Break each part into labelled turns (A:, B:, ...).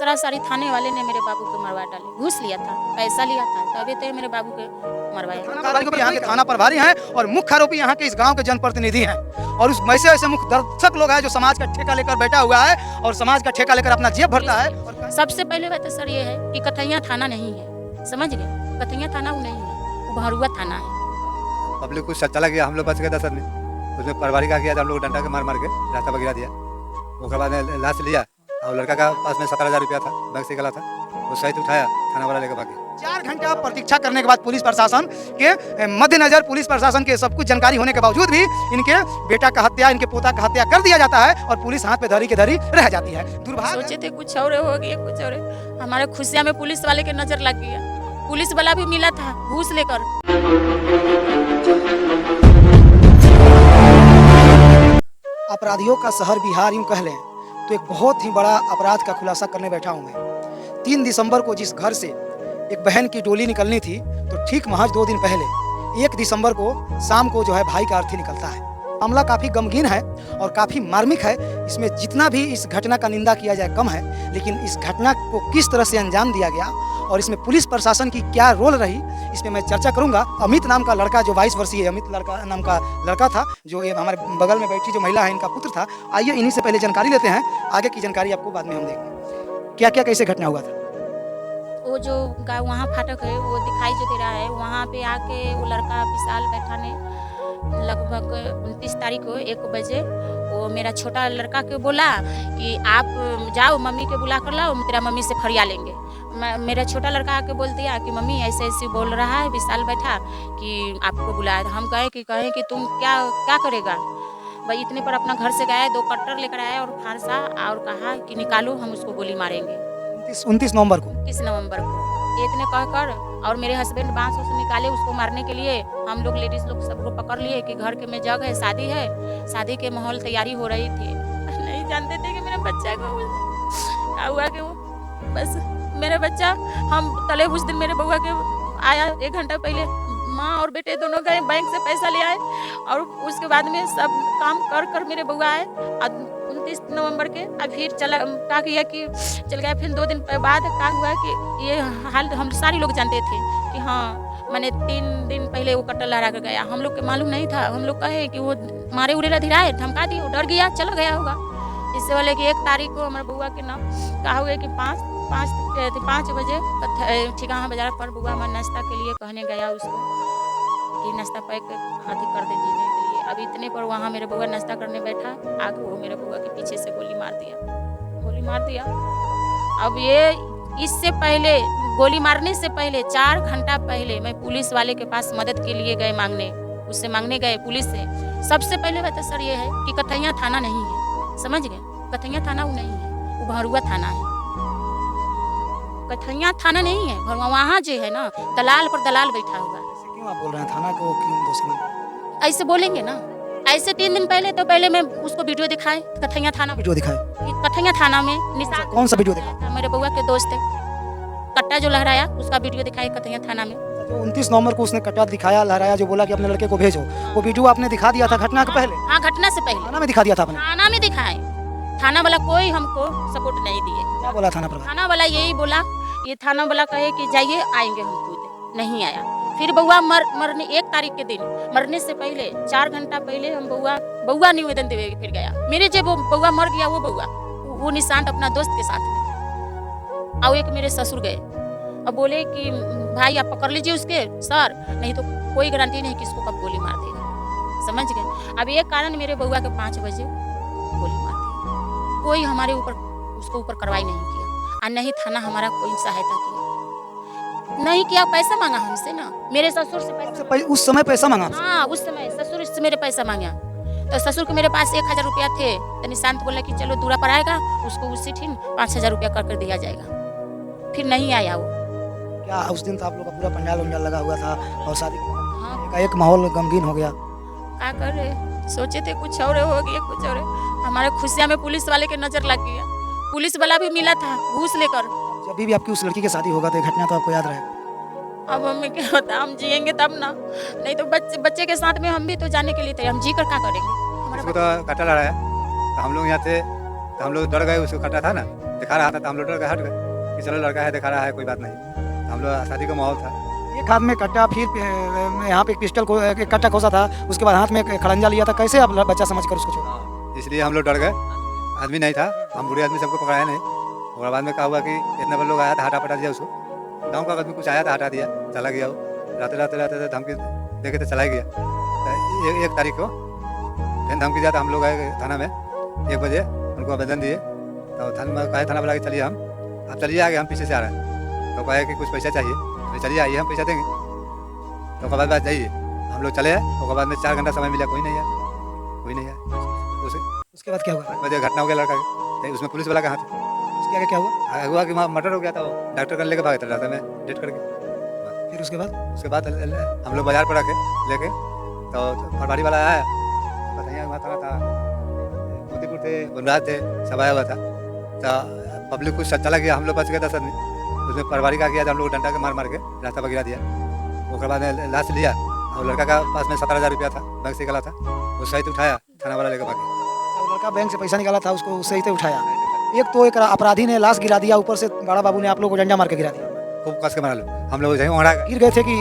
A: सरासरी थाने वाले ने मेरे बाबू को मरवा डाले, घूस लिया था, पैसा लिया था, तभी तो मेरे बाबू के मरवाया।
B: यहाँ के थाना प्रभारी हैं और मुख्य आरोपी यहाँ के इस गांव के जनप्रतिनिधि हैं और उस वैसे ऐसे मुख्य दर्शक लोग हैं जो समाज का ठेका लेकर बैठा हुआ है और समाज का ठेका लेकर अपना जेब भरता है।
A: सबसे पहले बात तो सर ये है कि कथैया थाना नहीं है, समझ गए? कथैया थाना वो नहीं है, वो भरुआ थाना है।
C: पब्लिक कुछ चला गया, हम लोग बच गए था सर ने, उसमें प्रभारी का किया था, हम लोग डंडा के मार के रास्ता पर गिरा दिया। उसके बाद लाश लिया और लड़का का पास में 17,000 रुपया था, बैंक से गला था, वो सहित उठाया, थाना वाला लेकर भागे।
B: 4 घंटा प्रतीक्षा करने के बाद पुलिस प्रशासन के मद्देनजर पुलिस प्रशासन के सब कुछ जानकारी होने के बावजूद भी इनके बेटा का हत्या, इनके पोता का हत्या कर दिया जाता है और पुलिस हाथ पे धरी के धरी रह जाती है। दुर्भाग्य
A: सोचे थे कुछ और हो गया, कुछ और हमारे खुशियाँ में पुलिस वाले के नजर लग गया, पुलिस वाला भी मिला था घूस लेकर।
B: अपराधियों का शहर बिहार यूं कह लें तो एक बहुत ही बड़ा अपराध का खुलासा करने बैठा हूं मैं। 3 दिसंबर को जिस घर से एक बहन की डोली निकलनी थी तो ठीक महज 2 दिन पहले 1 दिसंबर को शाम को जो है भाई का अर्थी निकलता है। मामला काफ़ी गमगीन है और काफ़ी मार्मिक है। इसमें जितना भी इस घटना का निंदा किया जाए कम है, लेकिन इस घटना को किस तरह से अंजाम दिया गया और इसमें पुलिस प्रशासन की क्या रोल रही, इसमें मैं चर्चा करूंगा। अमित नाम का लड़का जो 22 वर्षीय अमित नाम का लड़का था, जो ये हमारे बगल में बैठी जो महिला है इनका पुत्र था। आइए इन्हीं से पहले जानकारी लेते हैं, आगे की जानकारी आपको बाद में हम देंगे। क्या क्या कैसे घटना हुआ था?
A: वो जो वहाँ फाटक है वो दिखाई जो दे रहा है, वहाँ पे आके वो लड़का विशाल बैठा ने लगभग 29 तारीख को 1 बजे वो मेरा छोटा लड़का के बोला कि आप जाओ मम्मी के बुला कर लाओ, तेरा मम्मी से फरिया लेंगे। मेरा छोटा लड़का आके बोल दिया कि मम्मी ऐसे ऐसे बोल रहा है विशाल बैठा कि आपको बुलाया था। हम कहे कि तुम क्या करेगा भाई। इतने पर अपना घर से गए, 2 कट्टर लेकर आए और फांसा और कहा कि निकालो हम उसको गोली मारेंगे।
B: 29 नवंबर को
A: 29 नवंबर को इतने कहकर और मेरे हस्बैंड बांस उस निकाले उसको मारने के लिए। हम लोग लेडीज लोग सबको पकड़ लिए कि घर के में जग है, शादी है, शादी के माहौल तैयारी हो रही थी। नहीं जानते थे कि मेरे बच्चा को क्या हुआ कि वो बस मेरा बच्चा हम तले उस दिन मेरे बउआ के आया 1 घंटा पहले, माँ और बेटे दोनों गए बैंक से पैसा ले आए और उसके बाद में सब काम कर मेरे बउआ आए 29 नवंबर के। अब फिर क्या किया कि चल गया। फिर 2 दिन बाद क्या हुआ कि ये हाल हम सारी लोग जानते थे कि हाँ मैंने 3 दिन पहले वो कट्टर लहरा कर गया। हम लोग के मालूम नहीं था, हम लोग कहे कि वो मारे उड़े धीराए धमका दी, वो डर गया चला गया होगा। इससे वाले कि 1 तारीख को हमारे बुआ के नाम कहा हुआ कि 5 बजे ठिकाना बाजार पर बुआ हमारे नाश्ता के लिए कहने गया उसको कि नाश्ता पैक आदि कर दे जीने के लिए। अब इतने पर वहाँ मेरे बुआ नाश्ता करने बैठा, आगे वो मेरे बुआ के पीछे से गोली मार दिया। अब ये इससे पहले गोली मारने से पहले 4 घंटा पहले मैं पुलिस वाले के पास मदद के लिए गए उससे मांगने गए पुलिस से। सबसे पहले बात सर ये है कि कथैया थाना नहीं है, समझ गए? कथैया थाना वो नहीं है, वो भरुआ थाना है। कथैया थाना नहीं है भरुआ, वहाँ जो है ना दलाल पर दलाल बैठा हुआ है।
B: क्यों आप बोल रहे हैं थाना को क्यों दोषी?
A: ऐसे बोलेंगे ना, ऐसे 3 दिन पहले तो पहले मैं उसको वीडियो दिखाए कथैया थाना,
B: वीडियो दिखाए
A: कथैया थाना में निशान
B: कौन सा वीडियो दिखाया?
A: मेरे बउआ के दोस्त है कट्टा जो लहराया उसका वीडियो दिखाई कथैया थाना में।
B: जो 29 नवंबर को उसने कट्टा दिखाया लहराया, जो बोला कि अपने लड़के को भेजो, वो वीडियो आपने दिखा दिया था घटना के पहले?
A: हाँ घटना से पहले
B: थाना में दिखा दिया था आपने?
A: थाना में दिखाए, थाना वाला कोई हमको सपोर्ट नहीं दिए।
B: क्या बोला थाना पर?
A: थाना वाला यही बोला, ये थाना वाला कहे कि जाइए आएंगे हम खुद, नहीं आया। फिर बउआ मरने 1 तारीख के दिन मरने से पहले 4 घंटा पहले हम बउआ निवेदन देवे फिर गया। मेरे जब बउआ मर गया वो निशांत अपना दोस्त के साथ में और एक मेरे ससुर गए और बोले कि भाई आप पकड़ लीजिए उसके सर, नहीं तो कोई गारंटी नहीं कि इसको कब गोली मार देगा, समझ गए? अब एक कारण मेरे बउआ के 5 बजे गोली मार दी, कोई हमारे उसको ऊपर कार्रवाई नहीं किया और नहीं थाना हमारा कोई सहायता किया नहीं किया। पैसा मांगा हमसे ना, मेरे ससुर से पैसा
B: उस समय पैसा मांगा?
A: हाँ उस समय ससुर से मेरे पैसा मांगा, तो ससुर के मेरे पास 1000 रुपया थे, तो निशांत बोला कि चलो दूरा पर आएगा उसको उसी दिन 5000 रुपया कर दिया जाएगा। फिर नहीं आया वो।
B: क्या उस दिन तो आप लोग का पूरा पंडाल उंडाल लगा हुआ था और शादी
A: हाँ
B: एक माहौल गमगीन हो गया?
A: क्या कर रहे, सोचे थे कुछ और हो गया कुछ और। हमारे खुशियाँ में पुलिस वाले के नजर लग गया, पुलिस वाला भी मिला था घूस लेकर।
B: जब भी आपकी उस लड़की की शादी होगा तो ये घटना तो आपको याद रहेगा?
A: अब हमें क्या होता, हम जिएंगे तब ना, नहीं तो बच्चे के साथ में हम भी तो जाने के लिए थे, हम जी कर क्या करेंगे?
C: उसको तो कट्टा लड़ा है, तो हम लोग यहाँ थे, तो हम लोग डर गए, उसको कट्टा था ना दिखा रहा था तो हम लोग डर के हट गए कि चलो लड़का है दिखा रहा है कोई बात नहीं। तो हम लोग शादी का माहौल था।
B: एक हाथ में कट्टा, फिर यहाँ पे एक पिस्टल को एक कट्टा खोसा था, उसके बाद हाथ में एक खड़ंजा लिया था। कैसे आप बच्चा समझ कर उसको छोड़ा?
C: इसलिए हम लोग डर गए। आदमी नहीं था, हम बूढ़े आदमी सबको पकड़ाया नहीं। और बाद में क्या हुआ कि इतना बड़ा लोग आया था, हटा पटा दिया उसको। गाँव का आदमी कुछ आया था, हटा दिया, चला गया। वो रहते धमकी देखे तो चला गया। तो 1 तारीख को फिर धमकी दिया था। हम लोग आए थाना में 1 बजे, उनको आवेदन दिए। तो थाना वाला कि चलिए आप चलिए आगे, हम पीछे से आ रहे हैं। तो कहे कि कुछ पैसा चाहिए, तो चलिए आइए हम पैसा देंगे। तो उसके बाद जाइए, हम लोग चले आए। उसके बाद में 4 घंटा समय मिला, कोई नहीं आया।
B: उसके बाद क्या हुआ?
C: 8 बजे घटना हो गया लड़का के। उसमें पुलिस वाला कहाँ था?
B: उसके आगे क्या हुआ?
C: हुआ कि वहाँ मर्डर हो गया था। वो डॉक्टर कर लेके भागा था रास्ते में डेट करके।
B: फिर उसके बाद
C: हम लोग बाजार पर रखे लेके। तो फरवारी वाला आया, बताइए वहाँ था मोतीपुर थे, गुनराज थे, सब आया हुआ था। तो पब्लिक कुछ चला गया, हम लोग बच गए 10 आदमी। उसमें फरवारी का किया था, हम लोग डंडा के मार के रास्ता पर गिरा दिया। उसके बाद लाश लिया और लड़का का पास में 17,000 रुपया था, बैंक से निकला था। वो सहित उठाया, थाना वाला लेकर भागे।
B: लड़का बैंक से पैसा निकाला था, उसको सही से उठाया। एक तो एक अपराधी ने लाश गिरा दिया, ऊपर से बड़ा बाबू ने आप लोग को डंडा मार के गिरा दिया।
C: खूब कस के मारा लो। हम लोग
B: गिर गए थे कि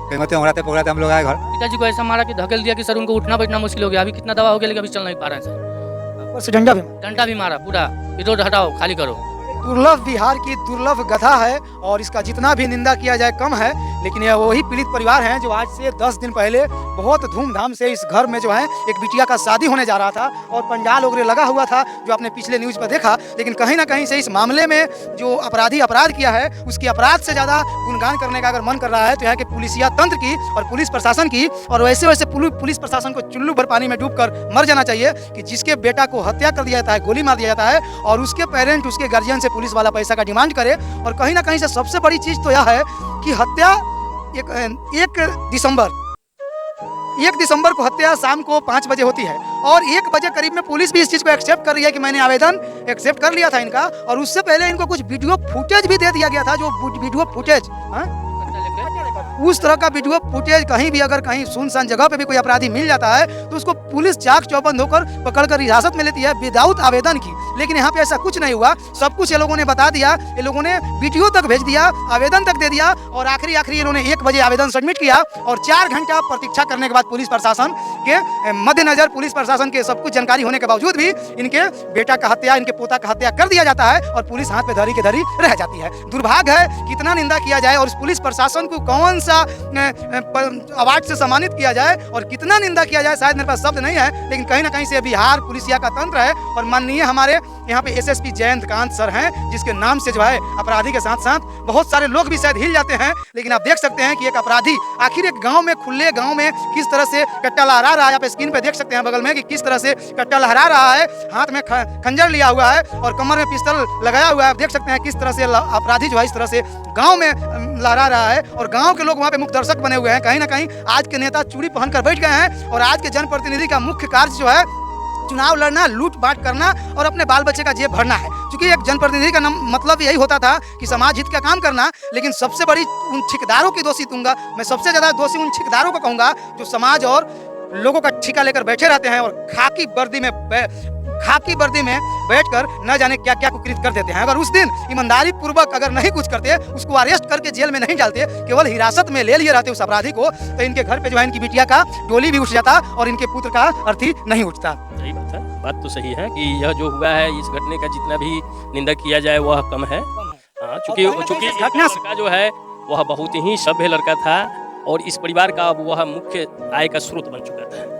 C: ओंगड़ाते पकड़ाते हम लोग आए घर।
D: पिताजी को ऐसा मारा कि धकेल दिया कि सर उनको उठना बैठना मुश्किल हो गया। अभी कितना दवा हो गया, लेकिन अभी चल नहीं पा रहे हैं सर।
B: ऊपर से डंडा भी
D: मारा पूरा, रोड हटाओ, खाली करो।
B: दुर्लभ बिहार की दुर्लभ गधा है और इसका जितना भी निंदा किया जाए कम है। लेकिन यह वही पीड़ित परिवार हैं जो आज से 10 दिन पहले बहुत धूमधाम से इस घर में जो है एक बिटिया का शादी होने जा रहा था और पंडाल वगैरह लगा हुआ था, जो आपने पिछले न्यूज पर देखा। लेकिन कहीं ना कहीं से इस मामले में जो अपराधी अपराध किया है, उसकी अपराध से ज़्यादा गुणगान करने का अगर मन कर रहा है तो यहाँ के पुलिसिया तंत्र की और पुलिस प्रशासन की। और वैसे वैसे पुलिस प्रशासन को चुल्लू भर पानी में डूबकर मर जाना चाहिए कि जिसके बेटा को हत्या कर दिया जाता है, गोली मार दिया जाता है और उसके पेरेंट, उसके गार्जियन से पुलिस वाला पैसा का डिमांड करे। और कहीं ना कहीं से सबसे बड़ी चीज तो यह है कि हत्या 1 दिसंबर को हत्या शाम को 5 बजे होती है और 1 बजे करीब में पुलिस भी इस चीज को एक्सेप्ट कर रही है कि मैंने आवेदन एक्सेप्ट कर लिया था इनका। और उससे पहले इनको कुछ वीडियो फुटेज भी दे दिया गया था, जो वीडियो फुटेज उस तरह का वीडियो फुटेज कहीं भी अगर कहीं सुनसान जगह पे भी कोई अपराधी मिल जाता है तो उसको पुलिस चाक चौबंद होकर पकड़कर हिरासत में लेती है विदाउट आवेदन की। लेकिन यहाँ पे ऐसा कुछ नहीं हुआ, सब कुछ ये लोगों ने बता दिया, ये लोगों ने वीडियो तक भेज दिया, आवेदन तक दे दिया और आखिरी इन्होंने 1 बजे आवेदन सबमिट किया और 4 घंटा प्रतीक्षा करने के बाद पुलिस प्रशासन के मद्देनजर, पुलिस प्रशासन के सब कुछ जानकारी होने के बावजूद भी इनके बेटा का हत्या, इनके पोता का हत्या कर दिया जाता है और पुलिस हाथ पे धरी के धरी रह जाती है। दुर्भाग्य है, कितना निंदा किया जाए और इस पुलिस प्रशासन को कौन सा अवार्ड से सम्मानित किया जाए और कितना निंदा किया जाए, शायद मेरे पास शब्द नहीं है। लेकिन कहीं ना कहीं से बिहार पुलिसिया का तंत्र है और माननीय हमारे यहाँ पे एसएसपी जयंत कांत सर हैं, जिसके नाम से जो है अपराधी के साथ साथ बहुत सारे लोग भी शायद हिल जाते हैं। लेकिन आप देख सकते हैं कि एक अपराधी आखिर एक गांव में, खुले गांव में किस तरह से कट्टा लहरा रहा है। आप स्क्रीन पे देख सकते हैं बगल में कि किस तरह से कट्टा लहरा रहा है, हाथ में खंजर लिया हुआ है और कमर में पिस्टल लगाया हुआ है। आप देख सकते हैं किस तरह से अपराधी जो है इस तरह से गाँव में लहरा रहा है और गाँव के लोग वहाँ पे मुख्य दर्शक बने हुए हैं। कहीं ना कहीं आज के नेता चूड़ी पहनकर बैठ गए हैं और आज के जनप्रतिनिधि का मुख्य कार्य जो है चुनाव लड़ना, लूट पाट करना और अपने बाल बच्चे का जेब भरना है। क्योंकि एक जनप्रतिनिधि का मतलब यही होता था कि समाज हित का काम करना। लेकिन सबसे बड़ी उन ठेकेदारों की दोषी दूंगा मैं, सबसे ज़्यादा दोषी उन ठेकेदारों को कहूँगा जो समाज और लोगों का ठेका लेकर बैठे रहते हैं और खाकी वर्दी में बैठकर न जाने क्या क्या कुकृत कर देते हैं। अगर उस दिन ईमानदारी पूर्वक अगर नहीं कुछ करते, उसको अरेस्ट करके जेल में नहीं डालते, केवल हिरासत में ले लिए रहते उस अपराधी को, तो इनके घर पे जो है इनकी बिटिया का डोली भी उठ जाता और इनके पुत्र का अर्थी नहीं उठता।
E: सही बात है, बात तो सही है कि यह जो हुआ है, इस घटने का जितना भी निंदा किया जाए वह कम है। हाँ, चूंकि लड़का जो है वह बहुत ही सभ्य लड़का था और इस परिवार का अब वह मुख्य आय का स्रोत बन चुका था।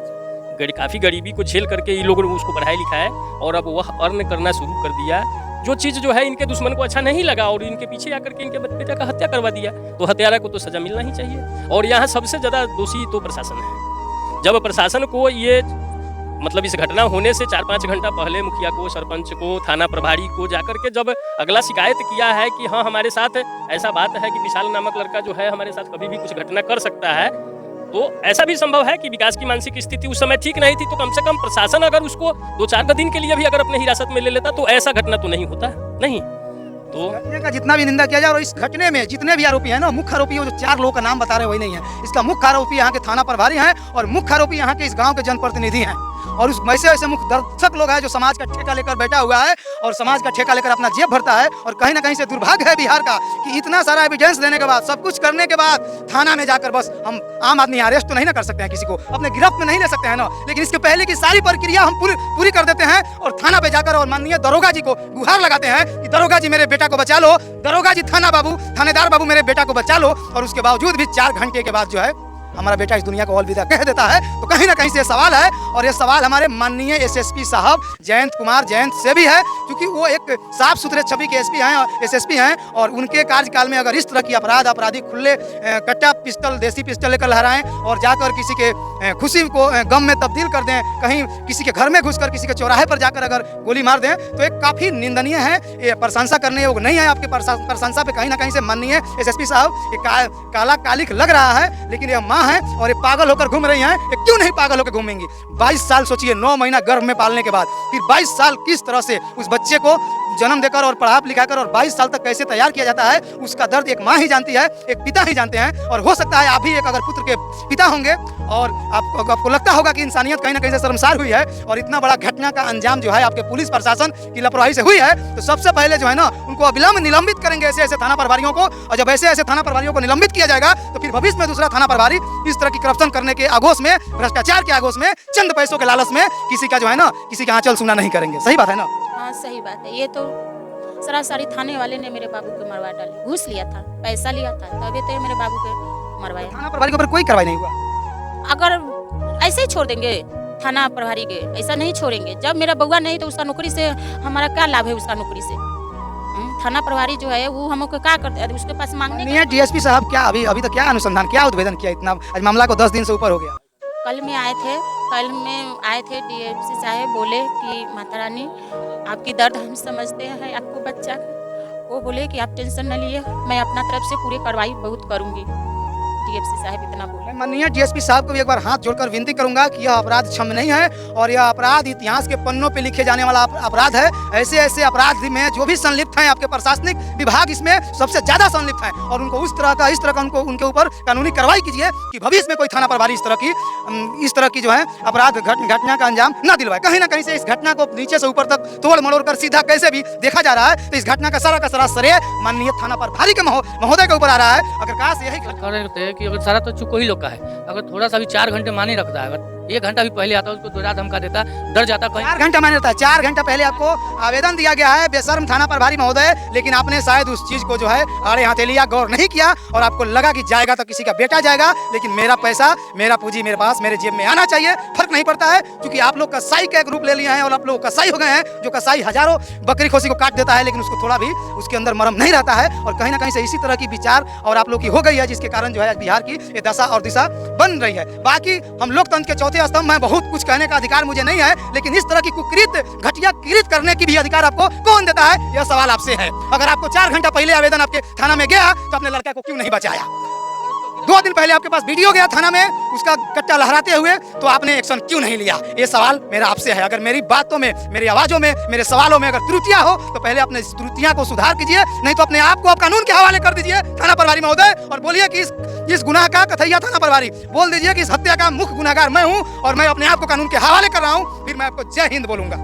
E: काफ़ी गरीबी को झेल करके इन लोगों ने उसको पढ़ाया लिखाया और अब वह अर्न करना शुरू कर दिया। जो चीज़ जो है इनके दुश्मन को अच्छा नहीं लगा और इनके पीछे आकर के इनके बेटे का हत्या करवा दिया, तो हत्यारा को तो सजा मिलना ही चाहिए। और यहाँ सबसे ज़्यादा दोषी तो प्रशासन है। जब प्रशासन को ये मतलब इस घटना होने से 4-5 घंटा पहले मुखिया को, सरपंच को, थाना प्रभारी को जाकर के जब अगला शिकायत किया है कि हाँ हमारे साथ ऐसा बात है कि विशाल नामक लड़का जो है हमारे साथ कभी भी कुछ घटना कर सकता है, तो ऐसा भी संभव है कि विकास की मानसिक स्थिति उस समय ठीक नहीं थी, तो कम से कम प्रशासन अगर उसको 2-4 दिन के लिए भी अगर अपने हिरासत में ले लेता तो ऐसा घटना तो नहीं होता। नहीं तो
B: घटने का जितना भी निंदा किया जाए और इस घटने में जितने भी आरोपी हैं ना, मुख्य आरोपी जो 4 लोगों का नाम बता रहे हैं वही नहीं है। इसका मुख्य आरोपी यहाँ के थाना प्रभारी हैं और मुख्य आरोपी यहाँ के इस गाँव के जनप्रतिनिधि हैं। और उस वैसे ऐसे मुख्य दर्शक लोग हैं जो समाज का ठेका लेकर बैठा हुआ है और समाज का ठेका लेकर अपना जेब भरता है। और कहीं ना कहीं से दुर्भाग्य है बिहार का कि इतना सारा एविडेंस देने के बाद, सब कुछ करने के बाद थाना में जाकर बस हम आम आदमी अरेस्ट तो नहीं ना कर सकते हैं, किसी को अपने गिरफ्त में नहीं ले सकते हैं ना, लेकिन इसके पहले की सारी प्रक्रिया हम पूरी कर देते हैं और थाना पे जाकर और माननीय दरोगा जी को गुहार लगाते हैं कि दरोगा जी मेरे बेटा को बचा लो, दरोगा जी थानेदार बाबू मेरे बेटा को बचा लो। और उसके बावजूद भी 4 घंटे के बाद जो है हमारा बेटा इस दुनिया को अलविदा कह देता है। तो कहीं ना कहीं से सवाल है, और ये सवाल हमारे माननीय एसएसपी साहब जयंत से भी है, क्योंकि वो एक साफ सुथरे छवि के एसपी हैं और एसएसपी हैं, और उनके कार्यकाल में अगर इस तरह की अपराधी खुले कट्टा पिस्टल, देसी पिस्टल लेकर लहराएं और जाकर किसी के खुशी को गम में तब्दील कर दें, कहीं किसी के घर में घुसकर किसी के चौराहे पर जाकर अगर गोली मार दें, तो एक काफ़ी निंदनीय है, ये प्रशंसा करने योग्य नहीं है। आपके प्रशंसा पे कहीं ना कहीं से माननीय एसएसपी साहब ये काला कालिक लग रहा है, लेकिन ये माँ है और ये पागल होकर घूम रही हैं। ये क्यों नहीं पागल होकर घूमेंगी? 22 साल सोचिए, 9 महीना गर्भ में पालने के बाद, फिर 22 साल किस तरह से उस बच्चे को जन्म देकर और पढ़ा लिखाकर और 22 साल तक कैसे तैयार किया जाता है, उसका दर्द एक माँ ही जानती है, एक पिता ही जानते हैं। और हो सकता है आप भी एक अगर पुत्र के पिता होंगे और आपको लगता होगा कि इंसानियत कहीं ना कहीं से शर्मसार हुई है और इतना बड़ा घटना का अंजाम जो है आपके पुलिस प्रशासन की लापरवाही से हुई है, तो सबसे पहले जो है ना उनको अविलंब निलंबित करेंगे ऐसे थाना प्रभारियों को। और जब ऐसे थाना प्रभारियों को निलंबित किया जाएगा तो फिर भविष्य में दूसरा थाना प्रभारी इस तरह की करप्शन करने के आगोश में, भ्रष्टाचार के आगोश में, चंद पैसों के लालच में किसी का जो है ना किसी का आंचल सुना नहीं करेंगे। सही बात है ना?
A: हाँ सही बात है। ये तो सरासरी थाने वाले ने मेरे बाबू को मरवा डाले, घूस लिया था, पैसा लिया था, तभी तो ये मेरे बाबू को मरवाया।
B: थाना प्रभारी के ऊपर कोई कार्रवाई नहीं हुआ?
A: अगर ऐसे ही छोड़ देंगे थाना प्रभारी के, ऐसा नहीं छोड़ेंगे। जब मेरा बउआ नहीं तो उसका नौकरी से हमारा क्या लाभ है? उसका नौकरी से थाना प्रभारी जो है वो हमको क्या करते हैं? उसके पास मांगने
B: नहीं, डीएसपी साहब क्या अभी तक क्या अनुसंधान, क्या उद्भेदन किया? इतना आज मामला को 10 दिन से ऊपर हो गया।
A: कल में आए थे डीएसपी साहब, बोले कि माता रानी आपकी दर्द हम समझते हैं, आपको बच्चा, वो बोले कि आप टेंशन न लिए, मैं अपना तरफ से पूरी कार्रवाई बहुत करूंगी। डीएसपी साहब इतना बोले।
B: माननीय डीएसपी साहब को भी एक बार हाथ जोड़कर विनती करूंगा कि यह अपराध क्षम्य नहीं है और यह अपराध इतिहास के पन्नों पे लिखे जाने वाला अपराध है। ऐसे अपराध में जो भी संलिप्त हैं, आपके प्रशासनिक विभाग इसमें सबसे ज्यादा संलिप्त हैं और उनको इस तरह का उनके ऊपर कानूनी कार्रवाई कीजिए कि भविष्य में कोई थाना प्रभारी इस तरह की जो है अपराध घटना का अंजाम न दिलवाए। कहीं ना कहीं से इस घटना को नीचे से ऊपर तक तोड़ मरोड़ कर सीधा कैसे भी देखा जा रहा है, तो इस घटना का सारा श्रेय माननीय थाना प्रभारी के महोदय के ऊपर आ रहा है। अगर काश यही
D: कि अगर सारा तो चूक ही लोग का है, अगर थोड़ा सा भी 4 घंटे माने रखता है, अगर 1 घंटा भी पहले आता उसको दोहरा धमका देता, डर जाता।
B: 4 घंटा माने रहता है, 4 घंटा पहले आपको आवेदन दिया गया है बेशर्म थाना प्रभारी महोदय, लेकिन आपने शायद उस चीज को जो है आड़े हाथे लिया, गौर नहीं किया और आपको लगा कि जाएगा तो किसी का बेटा जाएगा, लेकिन मेरा पैसा, मेरा पूंजी मेरे पास, मेरे जेब में आना चाहिए। फर्क नहीं पड़ता है, क्योंकि आप लोग कसाई का एक रूप ले लिए हैं और आप लोग कसाई हो गए हैं। जो कसाई हजारों बकरी खोसी को काट देता है, लेकिन उसको थोड़ा भी उसके अंदर मरम नहीं रहता है। और कहीं ना कहीं से इसी तरह की विचार और आप लोग की हो गई है, जिसके कारण जो है बिहार की ये दशा और दिशा बन रही है। बाकी हम लोकतंत्र के चौथे स्तंभ में बहुत कुछ कहने का अधिकार मुझे नहीं है, लेकिन इस तरह की कुकृत घटिया किरित करने की भी अधिकार आपको कौन देता है? यह सवाल आपसे है। अगर आपको 4 घंटा पहले आवेदन आपके थाना में गया तो अपने लड़का को क्यों नहीं बचाया? 2 दिन पहले आपके पास वीडियो गया थाना में उसका कट्टा लहराते हुए, तो आपने एक्शन क्यों नहीं लिया? ये सवाल मेरा आपसे है। अगर मेरी बातों में, मेरी आवाजों में, मेरे सवालों में अगर त्रुटियां हो तो पहले अपने त्रुटियां को सुधार कीजिए, नहीं तो अपने आप को आप कानून के हवाले कर दीजिए थाना प्रभारी महोदय और बोलिए कि इस गुनाह का कथैया थाना प्रभारी, बोल दीजिए कि इस हत्या का मुख्य गुनाहगार मैं हूं और मैं अपने आप को कानून के हवाले कर रहा हूं, फिर मैं आपको जय हिंद बोलूंगा।